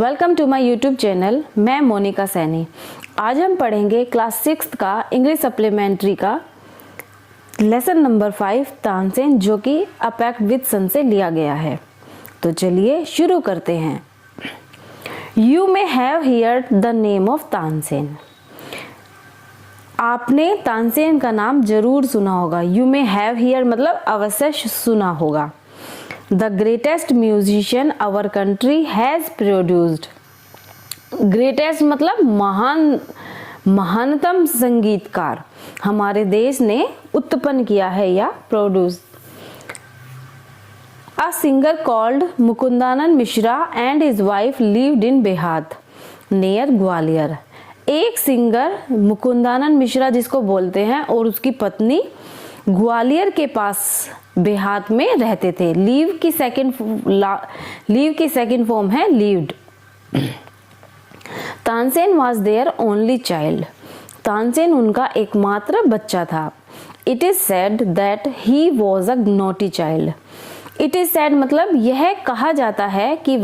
Welcome to my YouTube channel. मैं मोनिका सैनी। आज हम पढ़ेंगे क्लास 6 का इंग्लिश सप्लीमेंट्री का लेसन नंबर 5 तानसेन, जो कि अ पैक्ट विद सन से लिया गया है। तो चलिए शुरू करते हैं। You may have heard the name of Tansen. आपने तानसेन का नाम जरूर सुना होगा। यू मे हैव हियर मतलब अवश्य सुना होगा। The greatest musician our country has produced। greatest मतलब महानतम संगीतकार हमारे देश ने उत्पन्न किया है या produce. A singer called Mukundanand Mishra and his wife lived in Behat near Gwalior. एक सिंगर मुकुंदानंद मिश्रा जिसको बोलते हैं और उसकी पत्नी ग्वालियर के पास बेहात में रहते थे। लीव की सेकंड फॉर्म है lived. Tansen was their only child. Tansen उनका एकमात्र बच्चा था। It is said that he was a naughty child. It is said मतलब यह कहा जाता है कि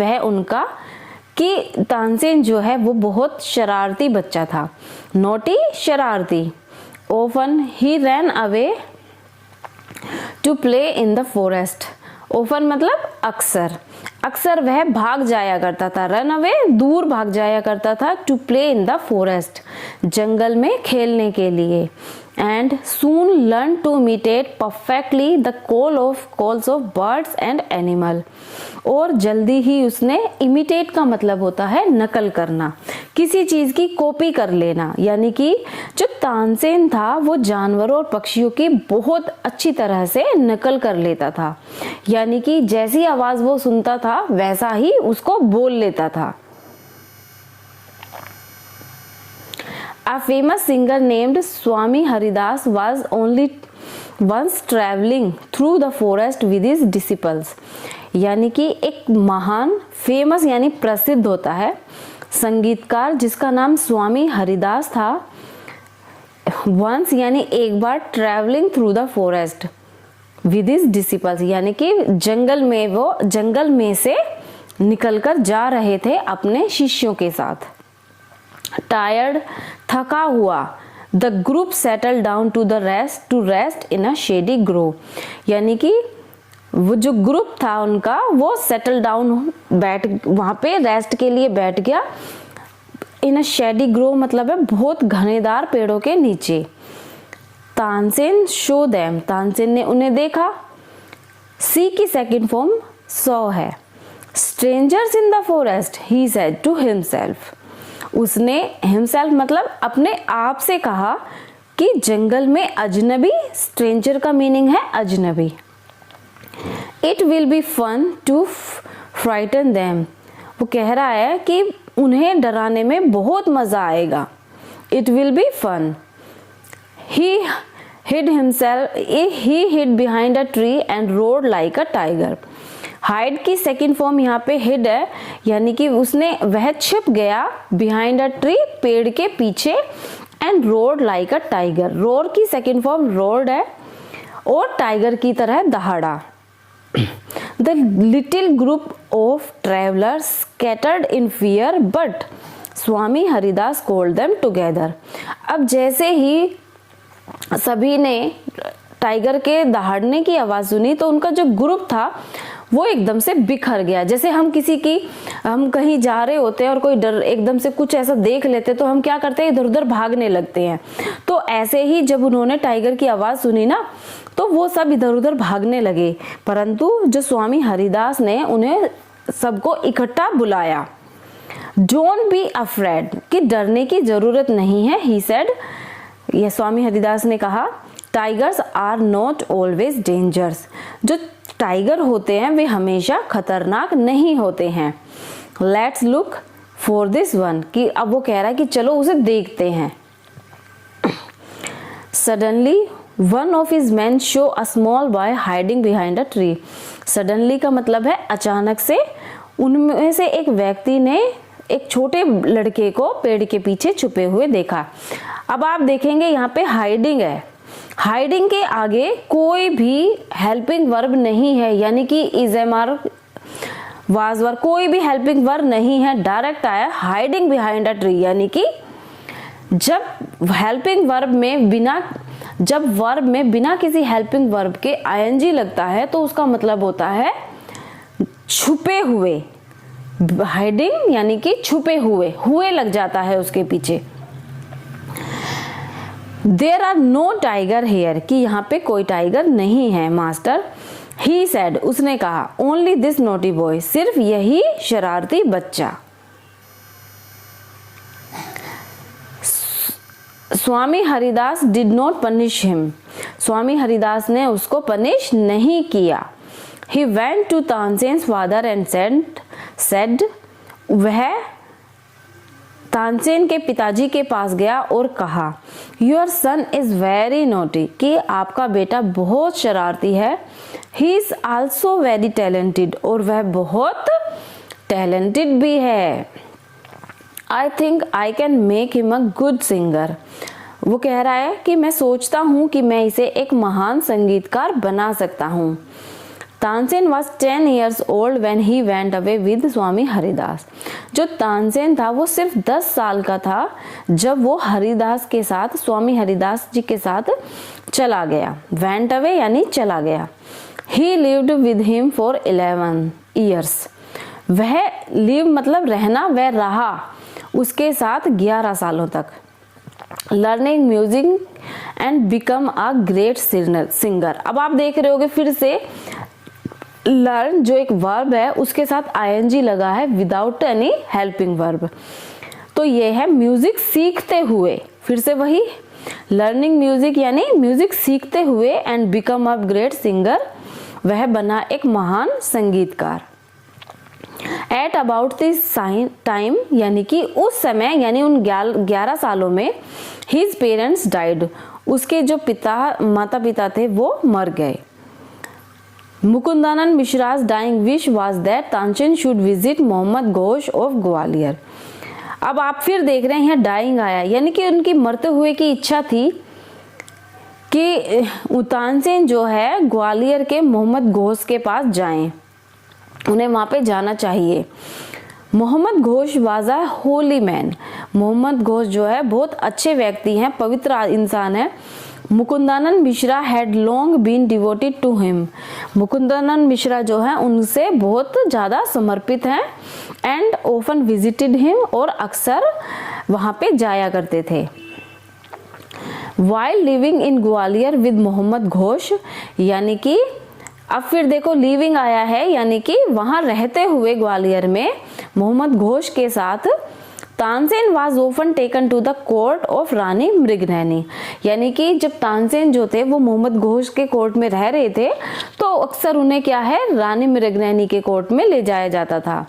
तानसेन जो है वो बहुत शरारती बच्चा था। नॉटी शरारती। Often he ran away to play in the forest. Often मतलब अक्सर। अक्सर वह भाग जाया करता था। रन अवे दूर भाग जाया करता था। To play in the forest जंगल में खेलने के लिए। And soon learn to imitate perfectly the calls of birds and animal. और जल्दी ही उसने इमिटेट का मतलब होता है नकल करना, किसी चीज की कॉपी कर लेना। यानी कि जो तानसेन था वो जानवरों और पक्षियों की बहुत अच्छी तरह से नकल कर लेता था। यानी कि जैसी आवाज वो सुनता था वैसा ही उसको बोल लेता था। A famous singer named Swami Haridas was only once traveling through the forest with his disciples। यानी कि एक महान फेमस यानी प्रसिद्ध होता है संगीतकार जिसका नाम स्वामी हरिदास था। वंस यानी एक बार travelling through the forest with his disciples, यानी कि जंगल में से निकलकर जा रहे थे अपने शिष्यों के साथ। टायर्ड थका हुआ the group settle down to rest in a shady grove. यानी कि वो जो ग्रुप था उनका वो सेटल डाउन वहां पे रेस्ट के लिए बैठ गया। इन अ शेडी ग्रोव मतलब है बहुत घनेदार पेड़ों के नीचे। तानसेन शो देम, तानसेन ने उन्हें देखा। सी की सेकंड फॉर्म सॉ है। Strangers in the forest he said to himself. उसने हिमसेल्फ मतलब अपने आप से कहा कि जंगल में अजनबी, स्ट्रेंजर का मीनिंग है अजनबी। It will be fun to frighten them. वो कह रहा है कि उन्हें डराने में बहुत मजा आएगा। It will be fun. He hid behind a tree and roared like a tiger। Hide की सेकंड फॉर्म यहाँ पे हिड है, यानी कि वह छिप गया बिहाइंड अ ट्री पेड़ के पीछे। And roared like a tiger. Roar की सेकंड फॉर्म रोड है और टाइगर की तरह दहाड़ा। The little group of travellers scattered in fear but Swami Haridas called them together. अब जैसे ही सभी ने टाइगर के दहाड़ने की आवाज सुनी तो उनका जो ग्रुप था वो एकदम से बिखर गया। जैसे हम कहीं जा रहे होते हैं और कोई डर एकदम से कुछ ऐसा देख लेते तो हम क्या करते हैं, इधर उधर भागने लगते हैं। तो ऐसे ही जब उन्होंने टाइगर की आवाज सुनी ना तो वो सब इधर उधर भागने लगे। परंतु जो स्वामी हरिदास ने उन्हें सबको इकट्ठा बुलाया। डोंट बी अफ्रेड, कि डरने की जरूरत नहीं है। ही सेड, ये स्वामी हरिदास ने कहा, tigers are not always dangers. जो टाइगर होते हैं वे हमेशा खतरनाक नहीं होते हैं। Let's look for this one, कि अब वो कह रहा है कि चलो उसे देखते हैं। Suddenly one of his man show a small boy hiding behind a tree. Suddenly का मतलब है अचानक से। उनमें से एक व्यक्ति ने एक छोटे लड़के को पेड़ के पीछे छुपे हुए देखा। अब आप देखेंगे यहाँ पे हाइडिंग है। हाइडिंग के आगे कोई भी हेल्पिंग वर्ब नहीं है, यानी कि is am are was were, कोई भी हेल्पिंग वर्ब नहीं है, डायरेक्ट आया हाइडिंग बिहाइंड अ ट्री, यानी कि जब हेल्पिंग वर्ब में बिना किसी हेल्पिंग वर्ब के आईएनजी लगता है तो उसका मतलब होता है छुपे हुए, हाइडिंग यानी कि छुपे हुए लग जाता है उसके पीछे। There are no tiger here, कि यहाँ पे कोई टाइगर नहीं है मास्टर। ही सेड, उसने कहा, ओनली दिस नोटी बॉय, सिर्फ यही शरारती बच्चा। Swami Haridas did not punish him, Swami Haridas ने उसको पनिश नहीं किया। He went to Tansen's father and said, वह तानसेन के पिताजी के पास गया और कहा, Your son is very naughty, कि आपका बेटा बहुत शरारती है। He is also very talented, और वह बहुत talented भी है। I think I can make him a good singer, वो कह रहा है कि मैं सोचता हूँ कि मैं इसे एक महान संगीतकार बना सकता हूँ। Tansen was 10 years old when he went away with स्वामी हरिदास, जो तानसेन था वो सिर्फ 10 साल का था जब वो हरिदास के साथ, स्वामी हरिदास जी के साथ चला गया। went away यानी चला गया। He lived with him for 11 years, वह live मतलब रहना, वह रहा उसके साथ 11 सालों तक। Learning music and become a great singer, अब आप देख रहे होगे फिर से लर्न जो एक वर्ब है उसके साथ आईएनजी लगा है विदाउट एनी हेल्पिंग वर्ब, तो ये है म्यूजिक सीखते हुए, फिर से वही लर्निंग म्यूजिक यानी म्यूजिक सीखते हुए, and become a great singer, वह बना एक महान संगीतकार। एट अबाउट दिस टाइम, यानी कि उस समय यानी उन 11 सालों में, हिज पेरेंट्स डाइड, उसके जो माता पिता थे वो मर गए। Mukundanand Mishra's dying wish was that Tansen should visit Mohammad Ghosh of Gwalior. अब आप फिर देख रहे हैं डाइंग आया, यानी कि उनकी मरते हुए की इच्छा थी कि तानसेन जो है ग्वालियर के मोहम्मद घोष के पास जाएं, उन्हें वहां पे जाना चाहिए। Mohammed Ghosh was a holy man, Mohammed Ghosh जो है बहुत अच्छे व्यक्ति हैं, पवित्र इंसान है। Mukundananda Mishra had long been devoted to him, Mukundananda Mishra जो है उनसे बहुत ज़्यादा समर्पित हैं। एंड ऑफन विजिटेड हिम, और अक्सर वहाँ पे जाया करते थे। While living in Gwalior with Mohammed Ghosh, यानी कि अब फिर देखो लिविंग आया है, यानी कि वहाँ रहते हुए ग्वालियर में मोहम्मद घोष के साथ। Tansen was often taken to the court of Rani Mrignayani, यानी कि जब तानसेन जो थे वो मोहम्मद घोष के कोर्ट में रह रहे थे तो अक्सर उन्हें क्या है रानी मृगनयनी के कोर्ट में ले जाया जाता था।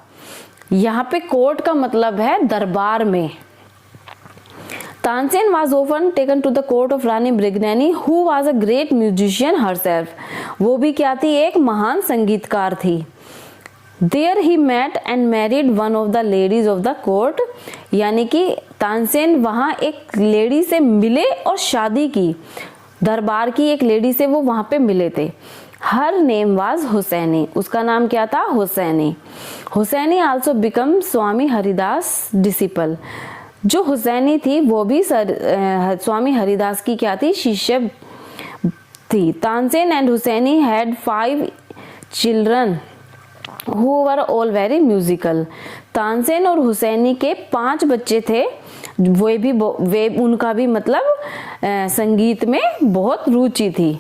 यहाँ पे कोर्ट का मतलब है दरबार में। Tansen was often taken to the court of Rani Mriganayani who was a great musician herself, वो भी क्या थी, एक महान संगीतकार थी। There he met and married one of the ladies of the court, यानी कि तानसेन वहाँ एक लेडी से मिले और शादी की, दरबार की एक लेडी से वो वहाँ पे मिले थे। हर नेम वाज हुसैनी, उसका नाम क्या था, हुसैनी। हुसैनी आल्सो बिकम स्वामी हरिदास डिसिपल, जो हुसैनी थी वो भी स्वामी हरिदास की क्या थी, शिष्य थी। Tansen and Husaini had 5 children who were all very musical, Tansen और हुसैनी के 5 बच्चे थे, वे उनका भी मतलब संगीत में बहुत रुचि थी।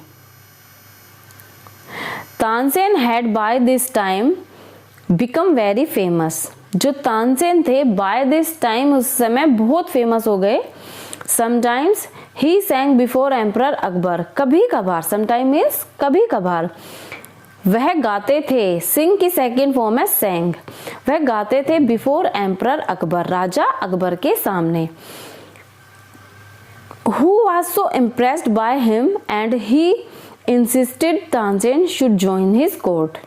Tansen had by this time become very famous, जो तानसेन थे बाय दिस टाइम उस समय बहुत फेमस हो गए। Sometimes he सैंग before emperor Akbar, कभी कभार, समटाइम मीन्स कभी कभार, वह गाते थे। सिंग की सेकेंड फॉर्म है सैंग, वह गाते थे बिफोर एम्परर अकबर, राजा अकबर के सामने। Who was so impressed by him and he insisted Tansen should join his court,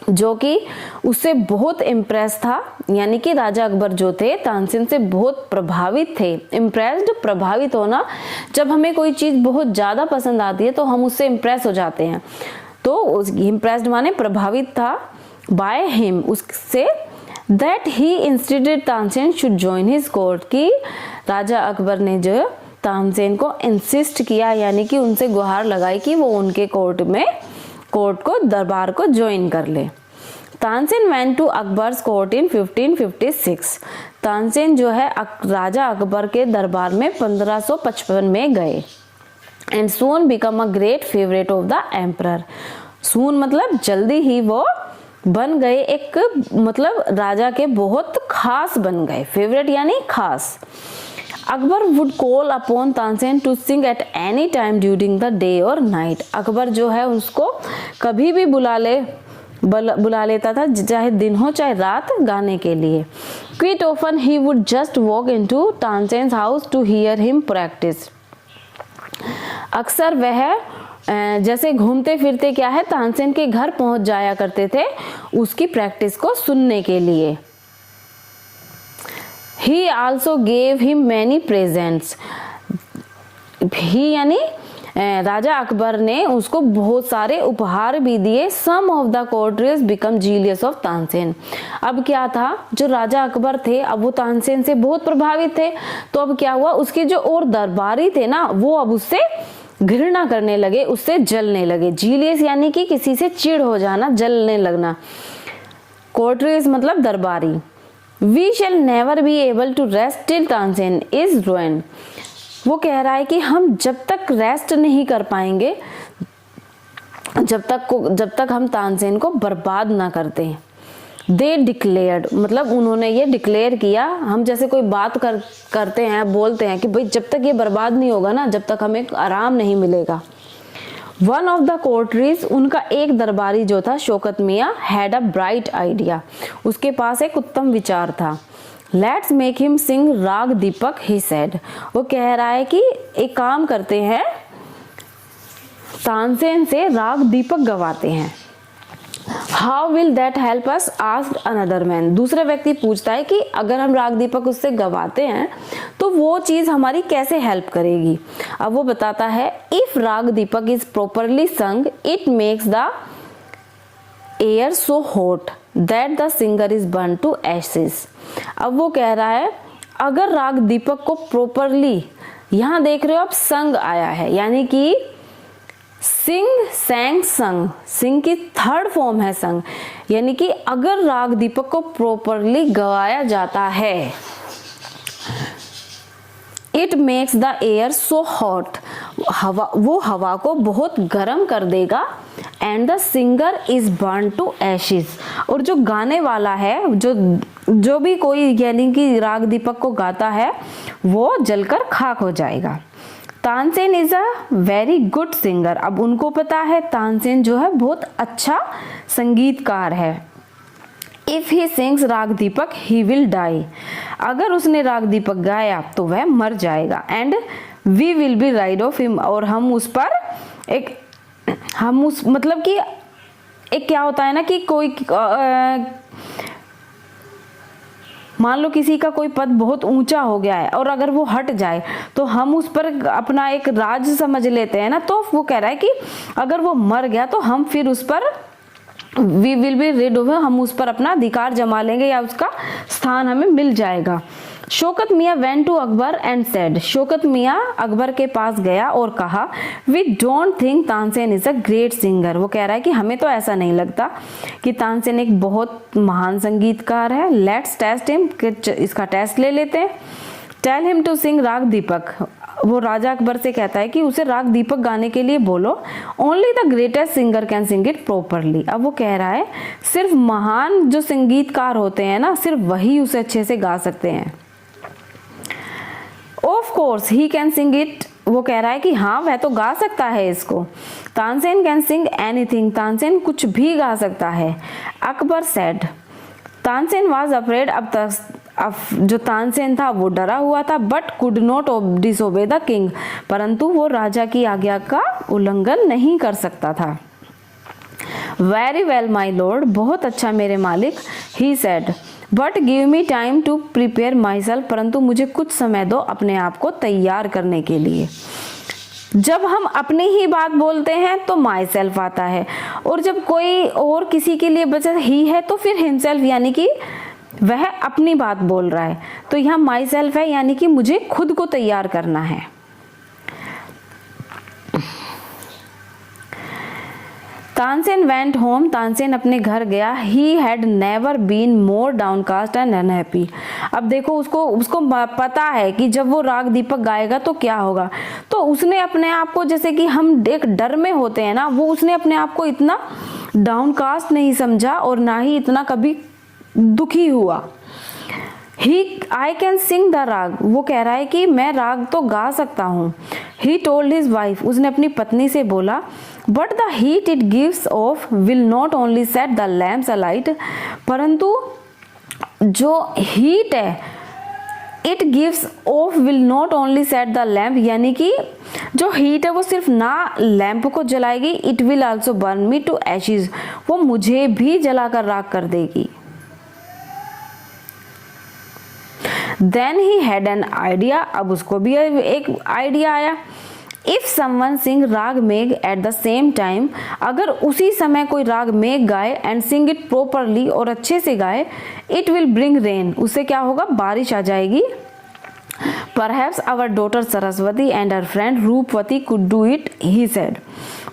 जो कि उससे बहुत इम्प्रेस था, यानी कि राजा अकबर जो थे तानसेन से बहुत प्रभावित थे। इम्प्रेस्ड, प्रभावित होना, जब हमें कोई चीज बहुत ज्यादा पसंद आती है तो हम उससे इम्प्रेस हो जाते हैं, तो इम्प्रेस्ड माने प्रभावित था बाय हिम, उससे, that he insisted Tansen should join his court, कि राजा अकबर ने जो तानसेन को इंसिस्ट किया, यानी कि उनसे गुहार लगाई कि वो उनके कोर्ट को, दरबार को ज्वाइन कर ले। Tansen went to Akbar's court in 1556। Tansen जो है राजा अकबर के दरबार में 1555 में गए। And soon become a great favourite of the emperor. Soon मतलब जल्दी ही वो बन गए, एक मतलब राजा के बहुत खास बन गए। फेवरेट यानी खास। Akbar would call upon Tansen to sing at any time during the day और नाइट। अकबर जो है उसको कभी भी बुला लेता था, चाहे दिन हो चाहे रात, गाने के लिए। Quite often he would just walk into Tansen's house to hear him practise. अक्सर वह जैसे घूमते फिरते क्या है, तानसेन के घर पहुंच जाया करते थे उसकी प्रैक्टिस को सुनने के लिए। He also gave him many presents. ही यानी राजा अकबर ने उसको बहुत सारे उपहार भी दिए। Some of the courtiers become jealous of Tansen. अब क्या था, जो राजा अकबर थे अब वो तानसेन से बहुत प्रभावित थे, तो अब क्या हुआ, उसके जो और दरबारी थे ना, वो अब उससे घृणा करने लगे, उससे जलने लगे। जीलियस यानी कि किसी से चिढ़ हो जाना, जलने लगना। कोर्टियर्स मतलब दरबारी। We shall never be able to rest till Tansen is ruined। वो कह रहा है कि हम जब तक रेस्ट नहीं कर पाएंगे, जब तक हम तानसेन को बर्बाद ना करते हैं। They declared मतलब उन्होंने ये डिक्लेयर किया। हम जैसे कोई बात करते हैं, बोलते हैं कि भाई जब तक ये बर्बाद नहीं होगा ना, जब तक हमें आराम नहीं मिलेगा। वन ऑफ द कोर्टरीज, उनका एक दरबारी जो था शौकत मियाँ, हैड अ ब्राइट आइडिया, उसके पास एक उत्तम विचार था। Let's make him Singh raga Deepak, he said. वो कह रहा है कि एक काम करते हैं, तानसेन से राग दीपक गवाते हैं। How will that help us, asked another man. दूसरा व्यक्ति पूछता है कि अगर हम राग दीपक उससे गवाते हैं तो वो चीज हमारी कैसे हेल्प करेगी। अब वो बताता है, if raga Deepak is properly sung it makes the air so hot that the singer is burn to ashes. अब वो कह रहा है, अगर राग दीपक को प्रॉपरली, यहाँ देख रहे हो आप संग आया है, यानी कि सिंग, सैंग, संग, सिंग की थर्ड फॉर्म है संग, यानी कि अगर राग दीपक को प्रॉपरली गवाया जाता है, it makes the air so hot, वो हवा को बहुत गर्म कर देगा। And the singer is burn to ashes, और जो गाने वाला है, जो भी कोई यानी कि राग दीपक को गाता है, वो जलकर खाक हो जाएगा। Tansen is a very good singer. अब उनको पता है तानसेन जो है बहुत अच्छा संगीतकार है। इफ ही सिंग्स राग दीपक ही विल डाई, अगर उसने राग दीपक गाया तो वह मर जाएगा। And we will be rid off him, और हम उस मतलब कि एक क्या होता है ना कि कोई मान लो किसी का कोई पद बहुत ऊंचा हो गया है और अगर वो हट जाए तो हम उस पर अपना एक राज समझ लेते हैं ना, तो वो कह रहा है कि अगर वो मर गया तो हम फिर उस पर we will be rid off, हम उस पर अपना अधिकार जमा लेंगे या उसका स्थान हमें मिल जाएगा। Shaukat Miyan went to Akbar and said, Shaukat Miyan Akbar के पास गया और कहा, we don't think Tansen is a great singer. वो कह रहा है कि हमें तो ऐसा नहीं लगता कि तानसेन एक बहुत महान संगीतकार है। लेट्स टेस्ट हिम, इसका टेस्ट ले लेते हैं। Tell him to sing raga दीपक, वो राजा अकबर से कहता है कि उसे राग दीपक गाने के लिए बोलो। Only the greatest singer can sing it properly. अब वो कह रहा है सिर्फ महान जो संगीतकार होते हैं ना, सिर्फ वही उसे अच्छे से गा सकते हैं। Of course he can sing it, वो कह रहा है कि हाँ वह तो गा सकता है इसको। Tansen can sing anything, Tansen कुछ भी गा सकता है। Akbar said, Tansen was afraid, अब जो तानसेन था वो डरा हुआ था, but could not disobey the king, परंतु वो राजा की आज्ञा का उल्लंघन नहीं कर सकता था। वेरी वेल माई लॉर्ड, बहुत अच्छा मेरे मालिक। He said, but give me time to prepare myself, परंतु मुझे कुछ समय दो अपने आप को तैयार करने के लिए। जब हम अपनी ही बात बोलते हैं तो माई सेल्फ आता है, और जब कोई और किसी के लिए बचा ही है तो फिर हिमसेल्फ यानी कि वह अपनी बात बोल रहा है। तो यहाँ माई सेल्फ है यानी कि मुझे खुद को तैयार करना है। तानसेन वेंट होम, तानसेन अपने घर गया। He had never been more downcast and unhappy. अब देखो उसको पता है कि जब वो राग दीपक गाएगा तो क्या होगा, तो उसने अपने आप को, जैसे कि हम एक डर में होते हैं ना, वो उसने अपने आप को इतना डाउनकास्ट नहीं समझा और ना ही इतना कभी दुखी हुआ। आई कैन सिंग द राग, वो कह रहा है कि मैं राग तो गा सकता हूँ। ही टोल्ड हिज वाइफ, उसने अपनी पत्नी से बोला, but the heat it gives off will not only set the lamps alight, परंतु जो हीट है it gives off will not only set the lamp, यानी कि जो हीट है वो सिर्फ ना लैंप को जलाएगी, it will also burn me to ashes, वो मुझे भी जलाकर राख कर देगी। Then he had an idea, अब उसको भी एक आइडिया आया। इफ समवन सिंग राग मेघ एट द सेम टाइम, अगर उसी समय कोई राग मेघ गाए एंड सिंग इट प्रॉपरली, और अच्छे से गाए, इट विल ब्रिंग रेन, उससे क्या होगा, बारिश आ जाएगी। Perhaps our daughter Saraswati and her friend Rupvati could do it, he said.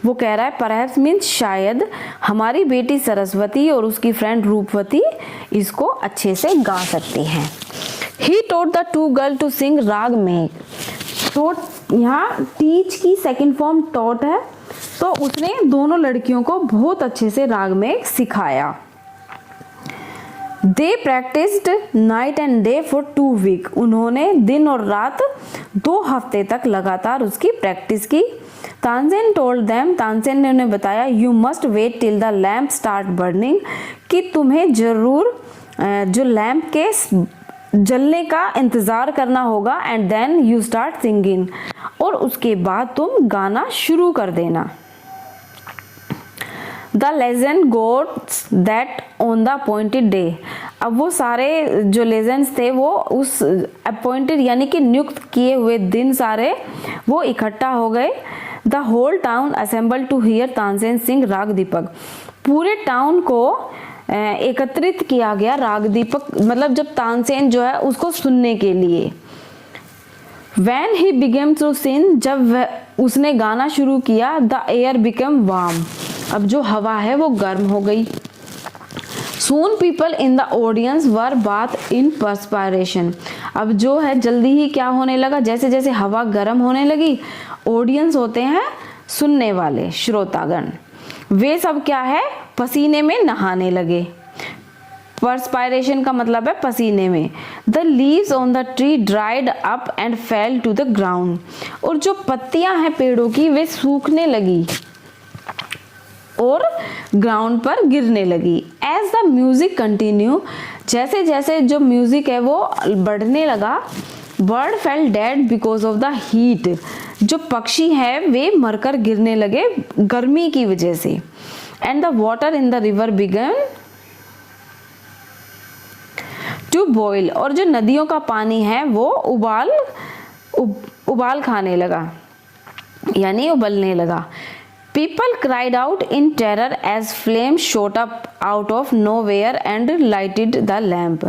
वो कह रहा है परहैप्स मीन्स शायद हमारी बेटी सरस्वती और उसकी फ्रेंड रूपवती इसको अच्छे से गा सकती हैं। He taught the two girl to sing raga Megh, तो यहाँ टीच की सेकंड फॉर्म टॉट है, तो उसने दोनों लड़कियों को बहुत अच्छे से राग मेघ सिखाया। They practised night and day for 2 week, उन्होंने दिन और रात 2 हफ्ते तक लगातार उसकी प्रैक्टिस की। तानसेन टोल्ड देम, तानसेन ने उन्हें बताया, you must wait till the lamp start burning, कि तुम्हें जरूर जो लैम्प के जलने का इंतजार करना होगा, and then you start singing, और उसके बाद तुम गाना शुरू कर देना। The legend goes that on the appointed day, अब वो सारे जो लेजेंड्स थे वो उस अपॉइंटेड यानी कि नियुक्त किए हुए दिन सारे वो इकट्ठा हो गए। The whole town assemble to hear Tansen sing raga Deepak, पूरे टाउन को एकत्रित किया गया राग दीपक, मतलब जब तानसेन जो है उसको सुनने के लिए। When he began to sing, जब उसने गाना शुरू किया, the air became warm, अब जो हवा है वो गर्म हो गई। Soon people in the audience were bathed in perspiration, अब जो है जल्दी ही क्या होने लगा, जैसे जैसे हवा गर्म होने लगी, ऑडियंस होते हैं सुनने वाले श्रोतागण, वे सब क्या है, पसीने में नहाने लगे। परस्पायरेशन का मतलब है पसीने में। The leaves on the tree dried up and fell to the ground, और जो पत्तियां हैं पेड़ों की वे सूखने लगी और ग्राउंड पर गिरने लगी। एज द म्यूजिक कंटिन्यू, जैसे जैसे जो म्यूजिक है वो बढ़ने लगा, bird fail dead because of the heat, जो पक्षी है वे मरकर गिरने लगे गर्मी की वजह से। And the water in the river began to boil, और जो नदियों का पानी है वो उबाल खाने लगा, यानी उबलने लगा। People cried out in terror as flame shot up out of nowhere and lighted the lamp,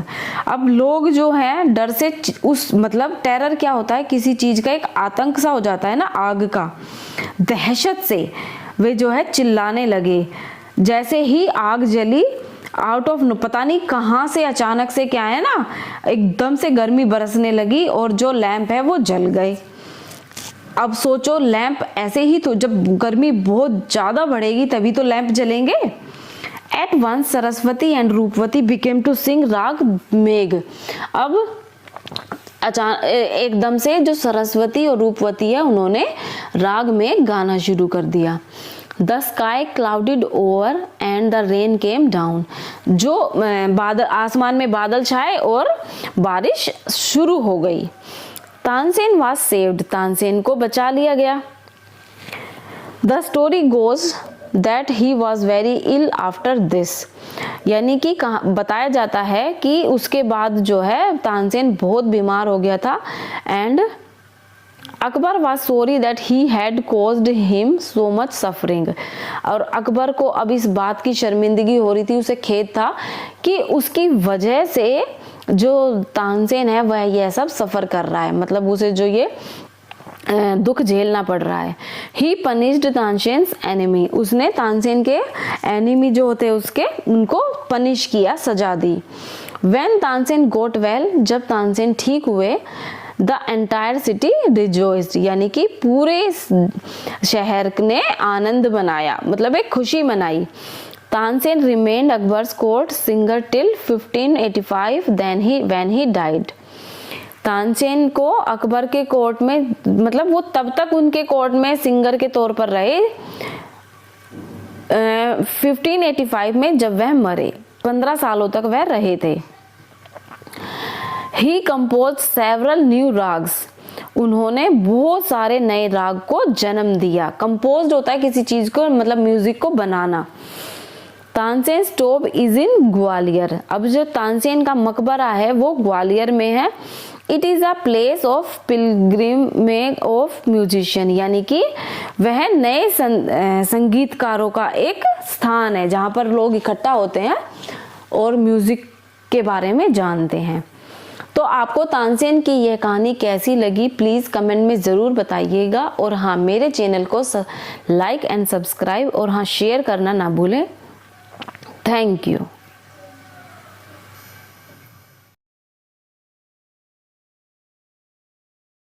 अब लोग जो हैं डर से उस, मतलब टेरर क्या होता है, किसी चीज का एक आतंक सा हो जाता है ना, आग का, दहशत से वे जो है चिल्लाने लगे। जैसे ही आग जली, आउट ऑफ पता नहीं कहाँ से अचानक से क्या है ना, एकदम से गर्मी बरसने लगी और जो लैंप है वो जल गए। अब सोचो लैंप ऐसे ही तो, जब गर्मी बहुत ज्यादा बढ़ेगी तभी तो लैंप जलेंगे। At once Saraswati and Rupvati became to sing raga Megh, अब अचानक एकदम से जो सरस्वती और रूपवती है उन्होंने राग में गाना शुरू कर दिया। The sky clouded over and the rain came down, जो बादल, आसमान में बादल छाए और बारिश शुरू हो गई। तानसेन वाज सेव्ड, तानसेन को बचा लिया गया। The story goes that he was very ill after this, यानी कि बताया जाता है कि उसके बाद जो है तानसेन बहुत बीमार हो गया था। And Akbar was sorry that he had caused him so much suffering. और अकबर को अब इस बात की शर्मिंदगी हो रही थी, उसे खेद था कि उसकी वजह से जो तानसेन है वह यह सब सफ़र कर रहा है, मतलब उसे जो ये दुख झेलना पड़ रहा है। ही पनिश्ड तानसेन्स एनिमी, उसने तानसेन के एनिमी जो होते हैं उसके उनको पनिश किया, सजा दी। व्हेन तानसेन गोट वेल, जब तानसेन ठीक हुए, द एंटायर सिटी रिजॉइस्ड, यानी कि पूरे शहर ने आनंद मनाया, मतलब एक खुशी मनाई। Tansen remained Akbar's court singer till 1585 when he died. Tansen को अकबर के कोर्ट में, मतलब वो तब तक उनके कोर्ट में सिंगर के तौर पर रहे 1585 में, जब वह मरे। 15 सालों तक वह रहे थे। ही कंपोज सेवरल न्यू राग्स, उन्होंने बहुत सारे नए राग को जन्म दिया। कंपोज होता है किसी चीज को, मतलब म्यूजिक को बनाना। Tansen tomb is in Gwalior, अब जो तानसेन का मकबरा है वो ग्वालियर में है। It is a place of pilgrimage of musician, यानी कि वह नए संगीतकारों का एक स्थान है जहाँ पर लोग इकट्ठा होते हैं और म्यूजिक के बारे में जानते हैं। तो आपको तानसेन की यह कहानी कैसी लगी प्लीज़ कमेंट में ज़रूर बताइएगा। और हाँ, मेरे चैनल को लाइक एंड सब्सक्राइब और हाँ शेयर करना ना भूलें। Thank you.